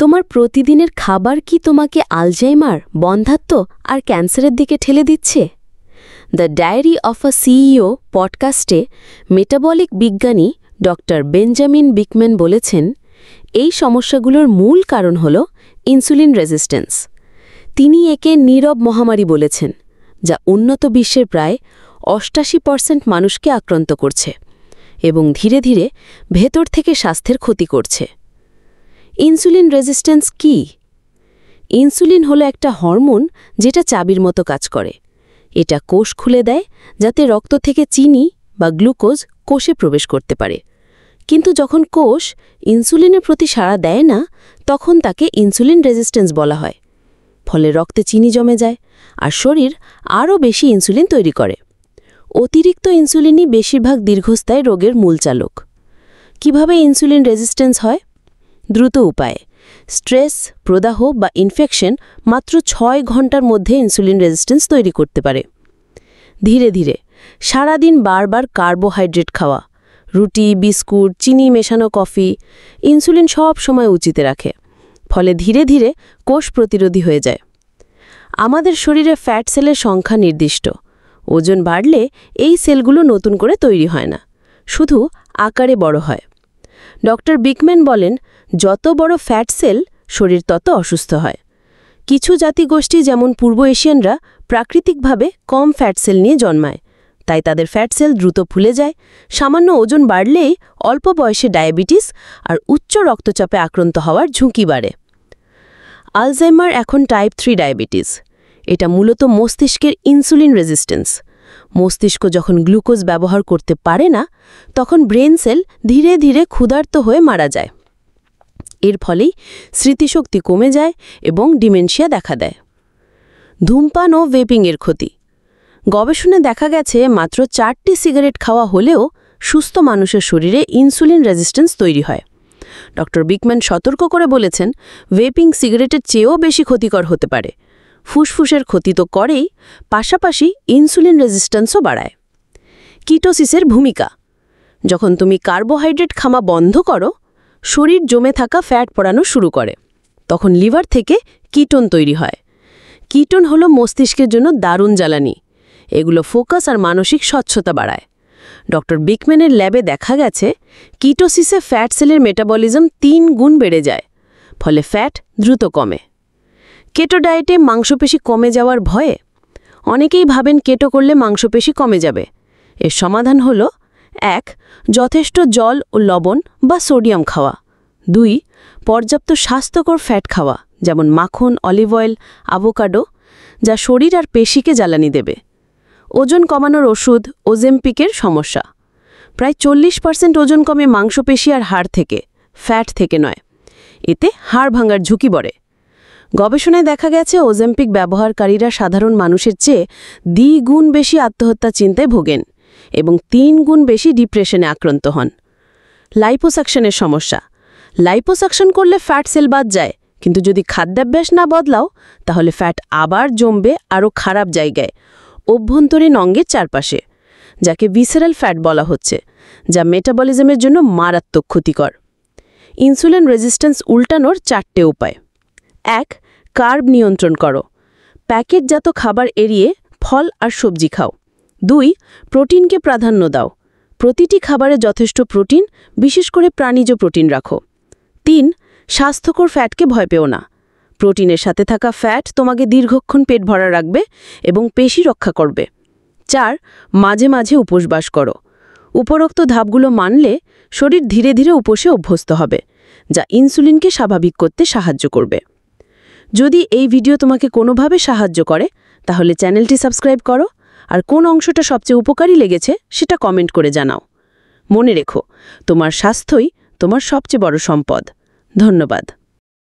তোমার প্রতিদিনের খাবার কি তোমাকে আলজাইমার, বন্ধ্যাত্ব আর ক্যান্সারের দিকে ঠেলে দিচ্ছে? The diary of a CEO পডকাস্টে মেটাবলিক বিজ্ঞানী ড. বেঞ্জামিন বিকম্যান বলেছেন, এই সমস্যাগুলোর মূল কারণ হল ইনসুলিন রেজিস্ট্যান্স। তিনি একে নীরব মহামারী বলেছেন, যা উন্নত বিশ্বের প্রায় ৮৮% মানুষকে আক্রান্ত করছে এবং ধীরে ধীরে ভেতর থেকে স্বাস্থ্যের ক্ষতি করছে। ইনসুলিন রেজিস্ট্যান্স কি? ইনসুলিন হলো একটা হরমোন যেটা চাবির মতো কাজ করে। এটা কোষ খুলে দেয় যাতে রক্ত থেকে চিনি বা গ্লুকোজ কোষে প্রবেশ করতে পারে। কিন্তু যখন কোষ ইনসুলিনের প্রতি সাড়া দেয় না, তখন তাকে ইনসুলিন রেজিস্ট্যান্স বলা হয়। ফলে রক্তে চিনি জমে যায় আর শরীর আরও বেশি ইনসুলিন তৈরি করে। অতিরিক্ত ইনসুলিনই বেশিরভাগ দীর্ঘস্থায়ী রোগের মূল চালক। কিভাবে ইনসুলিন রেজিস্ট্যান্স হয়? দ্রুত উপায়ে। স্ট্রেস, প্রদাহ বা ইনফেকশন মাত্র ৬ ঘন্টার মধ্যে ইনসুলিন রেজিস্ট্যান্স তৈরি করতে পারে। ধীরে ধীরে সারাদিন বারবার কার্বোহাইড্রেট খাওয়া, রুটি, বিস্কুট, চিনি মেশানো কফি ইনসুলিন সব সময় উঁচিতে রাখে। ফলে ধীরে ধীরে কোষ প্রতিরোধী হয়ে যায়। আমাদের শরীরে ফ্যাট সেলের সংখ্যা নির্দিষ্ট। ওজন বাড়লে এই সেলগুলো নতুন করে তৈরি হয় না, শুধু আকারে বড় হয়। ড. বিকম্যান বলেন, যত বড় ফ্যাট সেল, শরীর তত অসুস্থ হয়। কিছু জাতিগোষ্ঠী যেমন পূর্ব এশিয়ানরা প্রাকৃতিকভাবে কম ফ্যাট সেল নিয়ে জন্মায়, তাই তাদের ফ্যাট সেল দ্রুত ফুলে যায়। সামান্য ওজন বাড়লেই অল্প বয়সে ডায়াবেটিস আর উচ্চ রক্তচাপে আক্রান্ত হওয়ার ঝুঁকি বাড়ে। আলজাইমার এখন টাইপ 3 ডায়াবেটিস। এটা মূলত মস্তিষ্কের ইনসুলিন রেজিস্ট্যান্স। মস্তিষ্ক যখন গ্লুকোজ ব্যবহার করতে পারে না, তখন ব্রেন সেল ধীরে ধীরে ক্ষুধার্ত হয়ে মারা যায়। এর ফলেই স্মৃতিশক্তি কমে যায় এবং ডিমেনশিয়া দেখা দেয়। ধূমপান ও ভেপিংয়ের ক্ষতি। গবেষণায় দেখা গেছে, মাত্র 4টি সিগারেট খাওয়া হলেও সুস্থ মানুষের শরীরে ইনসুলিন রেজিস্ট্যান্স তৈরি হয়। ড. বিকম্যান সতর্ক করে বলেছেন, ভেপিং সিগারেটের চেয়েও বেশি ক্ষতিকর হতে পারে। ফুসফুসের ক্ষতি তো করেই, পাশাপাশি ইনসুলিন রেজিস্ট্যান্সও বাড়ায়। কিটোসিসের ভূমিকা। যখন তুমি কার্বোহাইড্রেট খাওয়া বন্ধ করো, শরীর জমে থাকা ফ্যাট পড়ানো শুরু করে। তখন লিভার থেকে কিটোন তৈরি হয়। কিটোন হলো মস্তিষ্কের জন্য দারুণ জ্বালানি। এগুলো ফোকাস আর মানসিক স্বচ্ছতা বাড়ায়। ড. বিকম্যানের ল্যাবে দেখা গেছে, কিটোসিসে ফ্যাট সেলের মেটাবলিজম 3 গুণ বেড়ে যায়। ফলে ফ্যাট দ্রুত কমে। কেটো ডায়েটে মাংসপেশি কমে যাওয়ার ভয়ে অনেকেই ভাবেন কেটো করলে মাংসপেশি কমে যাবে। এর সমাধান হল: 1. যথেষ্ট জল ও লবণ বা সোডিয়াম খাওয়া। 2. পর্যাপ্ত স্বাস্থ্যকর ফ্যাট খাওয়া, যেমন মাখন, অলিভ অয়েল, আভোকাডো, যা শরীর আর পেশিকে জ্বালানি দেবে। ওজন কমানোর ওষুধ ওজেম্পিকের সমস্যা। প্রায় 40% ওজন কমে মাংসপেশি আর হাড় থেকে, ফ্যাট থেকে নয়। এতে হাড় ভাঙার ঝুঁকি বাড়ে। গবেষণায় দেখা গেছে, ওজেম্পিক ব্যবহারকারীরা সাধারণ মানুষের চেয়ে 2 গুণ বেশি আত্মহত্যা চিন্তায় ভোগেন এবং 3 গুণ বেশি ডিপ্রেশনে আক্রান্ত হন। লাইপোসাকশনের সমস্যা। লাইপোসাকশন করলে ফ্যাট সেল বাদ যায়, কিন্তু যদি খাদ্যাভ্যাস না বদলাও, তাহলে ফ্যাট আবার জমবে আরও খারাপ জায়গায়, অভ্যন্তরীণ অঙ্গের চারপাশে, যাকে ভিসেরাল ফ্যাট বলা হচ্ছে, যা মেটাবলিজমের জন্য মারাত্মক ক্ষতিকর। ইনসুলিন রেজিস্ট্যান্স উল্টানোর 4টে উপায়। 1. কার্ব নিয়ন্ত্রণ করো। প্যাকেটজাত খাবার এড়িয়ে ফল আর সবজি খাও। 2. প্রোটিনকে প্রাধান্য দাও। প্রতিটি খাবারে যথেষ্ট প্রোটিন, বিশেষ করে প্রাণীজ প্রোটিন রাখো। 3. স্বাস্থ্যকর ফ্যাটকে ভয় পেও না। প্রোটিনের সাথে থাকা ফ্যাট তোমাকে দীর্ঘক্ষণ পেট ভরা রাখবে এবং পেশি রক্ষা করবে। 4. মাঝে মাঝে উপবাস করো। উপরোক্ত ধাপগুলো মানলে শরীর ধীরে ধীরে উপসে অভ্যস্ত হবে, যা ইনসুলিনকে স্বাভাবিক করতে সাহায্য করবে। যদি এই ভিডিও তোমাকে কোনোভাবে সাহায্য করে, তাহলে চ্যানেলটি সাবস্ক্রাইব করো, আর কোন অংশটা সবচেয়ে উপকারী লেগেছে সেটা কমেন্ট করে জানাও। মনে রেখো, তোমার স্বাস্থ্যই তোমার সবচেয়ে বড় সম্পদ। ধন্যবাদ।